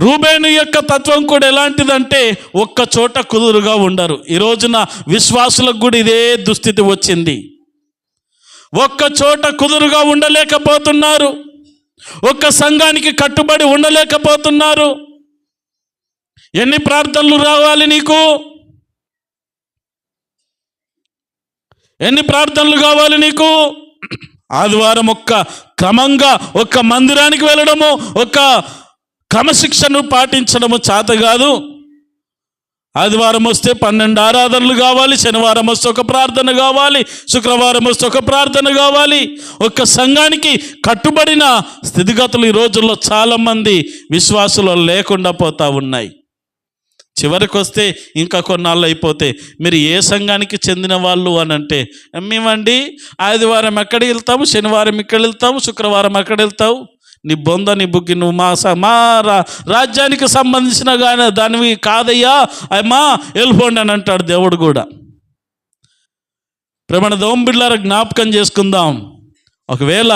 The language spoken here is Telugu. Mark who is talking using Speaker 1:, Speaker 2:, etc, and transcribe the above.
Speaker 1: రూబేను యొక్క తత్వం కూడా ఎలాంటిదంటే ఒక్క చోట కుదురుగా ఉండరు. ఈ రోజున విశ్వాసులకు కూడా ఇదే దుస్థితి వచ్చింది. ఒక్క చోట కుదురుగా ఉండలేకపోతున్నారు. ఒక్క సంఘానికి కట్టుబడి ఉండలేకపోతున్నారు. ఎన్ని ప్రార్థనలు రావాలి నీకు? ఎన్ని ప్రార్థనలు కావాలి నీకు? ఆదివారం క్రమంగా మందిరానికి వెళ్ళడము, క్రమశిక్షను పాటించడము చేత కాదు. ఆదివారం వస్తే 12 ఆరాధనలు కావాలి, శనివారం వస్తే ఒక ప్రార్థన కావాలి, శుక్రవారం వస్తే ఒక ప్రార్థన కావాలి. సంఘానికి కట్టుబడిన స్థితిగతులు ఈ రోజుల్లో చాలామంది విశ్వాసులు లేకుండా పోతా ఉన్నాయి. చివరికి వస్తే ఇంకా కొన్నాళ్ళు అయిపోతే మీరు ఏ సంఘానికి చెందిన వాళ్ళు అని అంటే, మేమండి ఆదివారం ఎక్కడికి వెళ్తాము, శనివారం ఇక్కడ వెళ్తాము, శుక్రవారం ఎక్కడ వెళ్తావు? నీ బొంద నీ బుగ్గి, నువ్వు మా రాజ్యానికి సంబంధించిన కానీ దానివి కాదయ్యా, అమ్మా వెళ్ళిపోండి అని అంటాడు దేవుడు కూడా. ప్రేమణ దోంబిళ్ళారా జ్ఞాపకం చేసుకుందాం. ఒకవేళ